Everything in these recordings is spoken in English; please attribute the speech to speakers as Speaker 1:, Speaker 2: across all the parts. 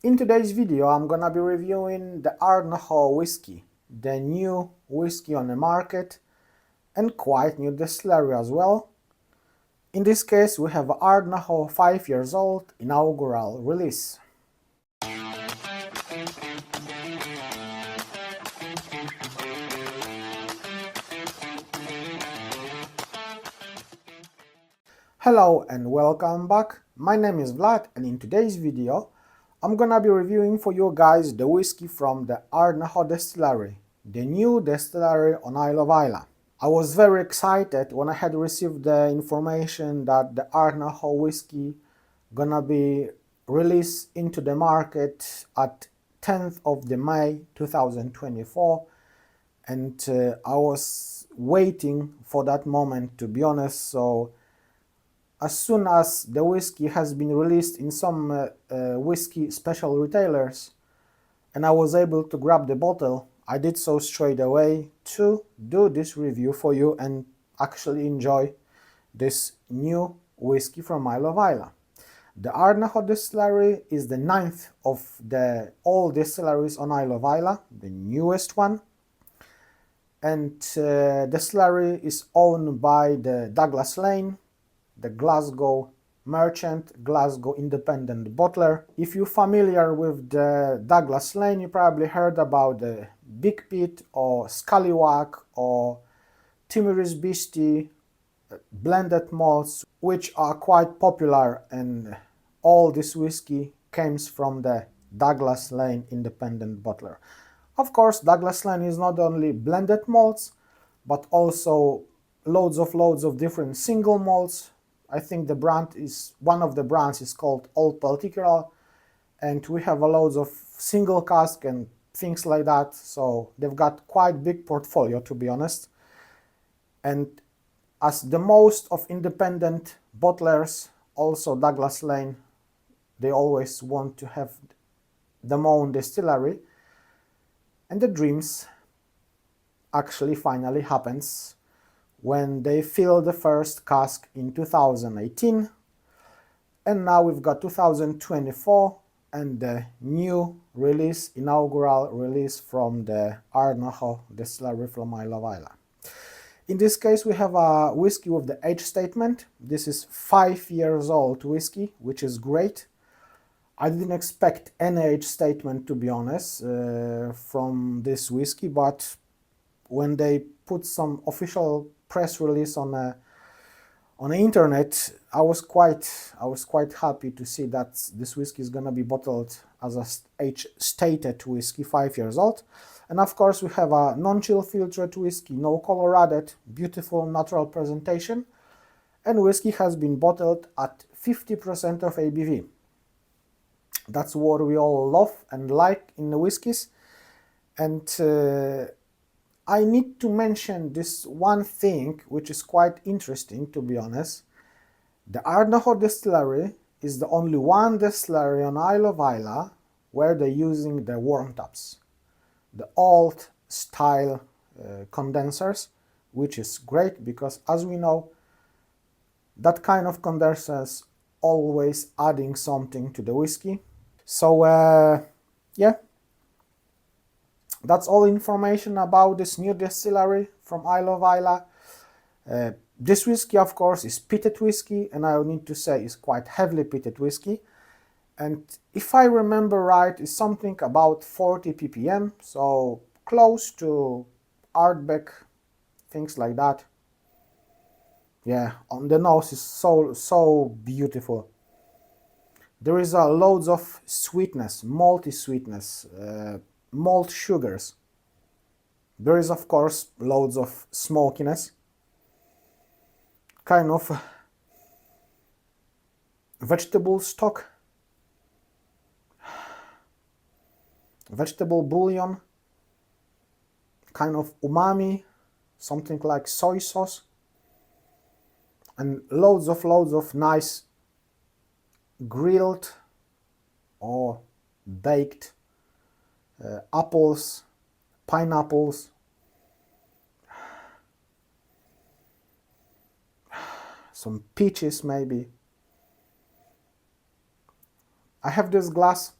Speaker 1: In today's video, I'm gonna be reviewing the ARDNAHOE whiskey, the new whiskey on the market and quite new distillery as well. In this case, we have ARDNAHOE 5 years old inaugural release. Hello and welcome back. My name is Vlad, and in today's video I'm gonna be reviewing for you guys the whiskey from the ARDNAHOE Distillery, the new distillery on Isle of Islay. I was very excited when I had received the information that the ARDNAHOE whiskey gonna be released into the market at 10th of May 2024, and I was waiting for that moment, to be honest. So as soon as the whiskey has been released in some whiskey special retailers and I was able to grab the bottle, I did so straight away to do this review for you and actually enjoy this new whiskey from Isle of Islay. The ARDNAHOE Distillery is the 9th of the all distilleries on Isle of Islay, the newest one. And distillery is owned by the Douglas Lane, the Glasgow merchant, Glasgow independent bottler. If you're familiar with the Douglas Lane, you probably heard about the Big Pit or Scallywag or Timorous Beastie blended malts, which are quite popular, and all this whiskey comes from the Douglas Lane independent bottler. Of course, Douglas Lane is not only blended malts, but also loads of different single malts. I think the brand is, one of the brands is called Old Particular, and we have a loads of single cask and things like that. So they've got quite big portfolio, to be honest. And as the most of independent bottlers, also Douglas Lane, they always want to have their own distillery, and the dreams actually finally happens when they filled the first cask in 2018, and now we've got 2024 and the new release, inaugural release from the ARDNAHOE Distillery from Isle of Islay. In this case, we have a whiskey with the age statement. This is 5 years old whiskey, which is great. I didn't expect any age statement, to be honest, from this whiskey, but when they put some official press release on the internet, I was quite happy to see that this whiskey is gonna be bottled as a age-stated whiskey, 5 years old. And of course, we have a non-chill filtered whiskey, no color added, beautiful natural presentation, and whiskey has been bottled at 50% of ABV. That's what we all love and like in the whiskies. And I need to mention this one thing, which is quite interesting, to be honest. The ARDNAHOE Distillery is the only one distillery on Isle of Islay where they're using the worm taps, the old style condensers, which is great because, as we know, that kind of condensers always adding something to the whiskey. So yeah, that's all information about this new distillery from Isle of Islay. This whiskey, of course, is peated whiskey, and I need to say is quite heavily peated whiskey. And if I remember right, it's something about 40 ppm, so close to Ardbeg, things like that. Yeah, on the nose is so beautiful. There is loads of sweetness, malty sweetness, malt sugars. There is, of course, loads of smokiness, kind of vegetable stock, vegetable bouillon, kind of umami, something like soy sauce, and loads of nice grilled or baked apples, pineapples, some peaches maybe. I have this glass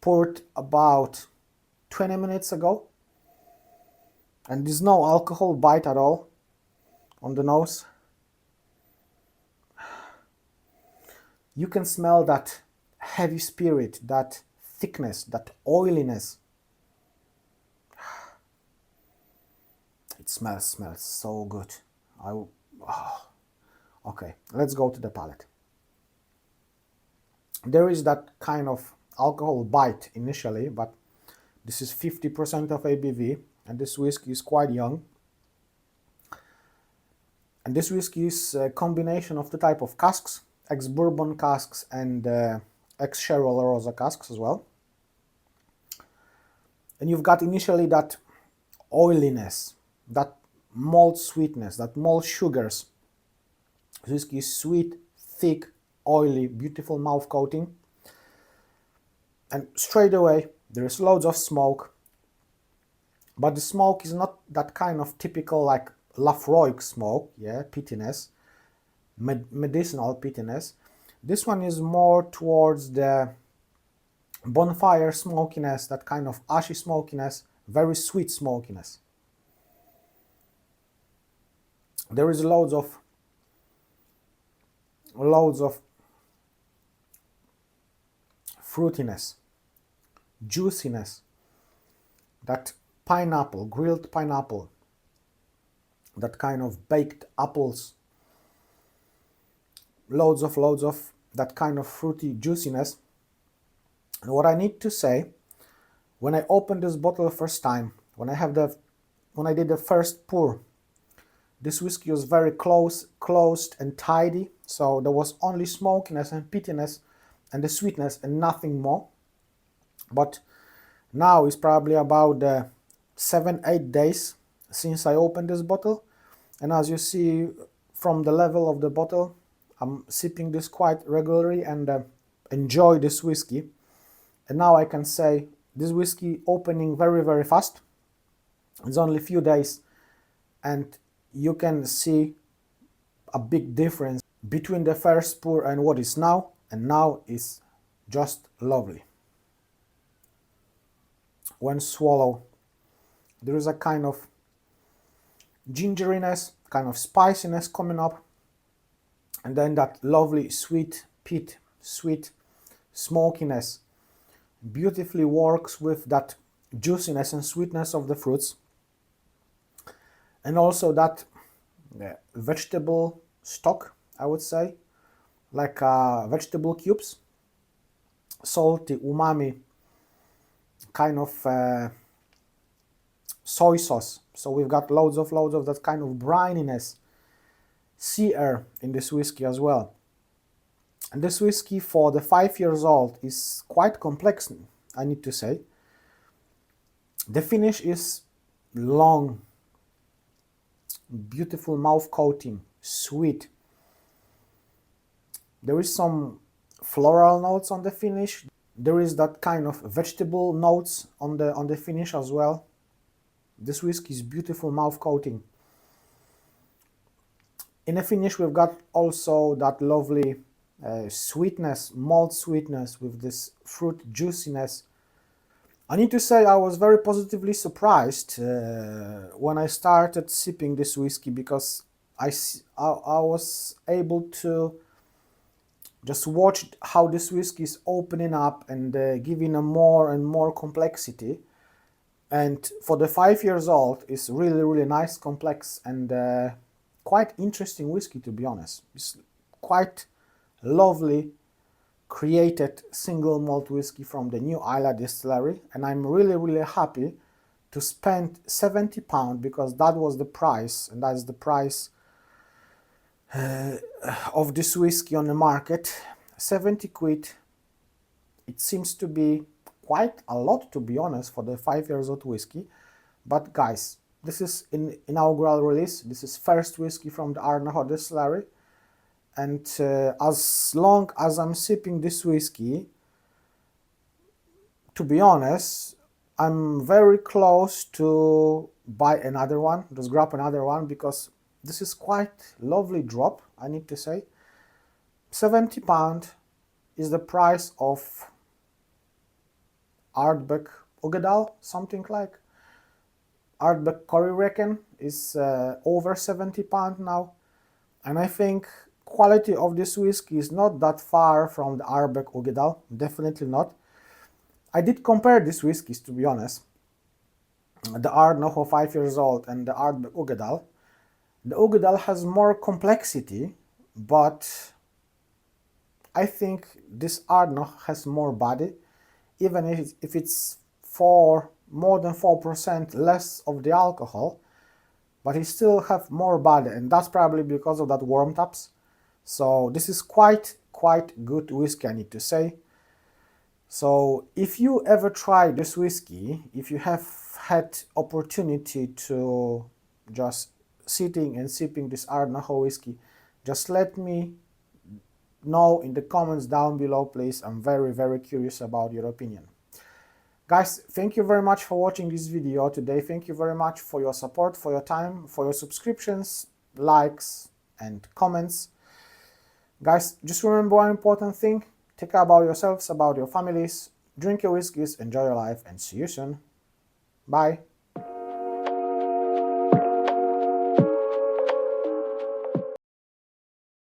Speaker 1: poured about 20 minutes ago, and there's no alcohol bite at all on the nose. You can smell that heavy spirit, that thickness, that oiliness. It smells so good. Okay, let's go to the palate. There is that kind of alcohol bite initially, but this is 50% of ABV, and this whiskey is quite young. And this whiskey is a combination of the type of casks, ex-bourbon casks and ex-Cheryl Rosa casks as well. And you've got initially that oiliness, that malt sweetness, that malt sugars. This whiskey is sweet, thick, oily, beautiful mouth coating. And straight away there is loads of smoke, but the smoke is not that kind of typical like Lafroig smoke, yeah, pittiness, medicinal pittiness. This one is more towards the bonfire smokiness, that kind of ashy smokiness, very sweet smokiness. There is loads of fruitiness, juiciness, that pineapple, grilled pineapple, that kind of baked apples, loads of that kind of fruity juiciness. And what I need to say, when I opened this bottle the first time, when I did the first pour, this whiskey was very closed and tidy, so there was only smokiness and pittiness and the sweetness and nothing more. But now it's probably about 7-8 days since I opened this bottle, and as you see from the level of the bottle, I'm sipping this quite regularly and enjoy this whiskey. And now I can say this whiskey opening very fast. It's only a few days, and you can see a big difference between the first pour and what is now, and now is just lovely. When swallow, there is a kind of gingeriness, kind of spiciness coming up, and then that lovely sweet peat, sweet smokiness beautifully works with that juiciness and sweetness of the fruits, and also that vegetable stock, I would say, like vegetable cubes, salty, umami, kind of soy sauce. So we've got loads of that kind of brininess, sea air in this whiskey as well. And this whiskey for the 5 years old is quite complex, I need to say. The finish is long, beautiful mouth coating, sweet. There is some floral notes on the finish. There is that kind of vegetable notes on the finish as well. This whiskey is beautiful mouth coating. In the finish we've got also that lovely sweetness, malt sweetness with this fruit juiciness. I need to say I was very positively surprised when I started sipping this whiskey, because I was able to just watch how this whiskey is opening up and giving a more and more complexity. And for the 5 years old, it's really nice, complex, and quite interesting whiskey, to be honest. It's quite lovely created single malt whiskey from the new Islay Distillery, and I'm really happy to spend £70, because that was the price, and that's the price of this whiskey on the market. 70 quid. It seems to be quite a lot, to be honest, for the 5 years old whiskey. But guys, this is an inaugural release. This is first whiskey from the ARDNAHOE Distillery, and as long as I'm sipping this whiskey, to be honest, I'm very close to buy another one, just grab another one, because this is quite lovely drop, I need to say. £70 is the price of Ardbeg Ugadal, something like. Ardbeg Corryrecken is over £70 now, and I think quality of this whiskey is not that far from the Ardbeg Ugadal, definitely not. I did compare these whiskies, to be honest, the ARDNAHOE 5 years old and the Ardbeg Ugadal. The Ugadal has more complexity, but I think this ARDNAHOE has more body, even if it's more than 4% less of the alcohol, but it still have more body, and that's probably because of that worm taps. So this is quite good whiskey, I need to say. So if you ever try this whiskey, if you have had opportunity to just sitting and sipping this ARDNAHOE whiskey, just let me know in the comments down below, please. I'm very curious about your opinion. Guys, thank you very much for watching this video today. Thank you very much for your support, for your time, for your subscriptions, likes and comments. Guys, just remember one important thing: take care about yourselves, about your families, drink your whiskeys, enjoy your life, and see you soon. Bye.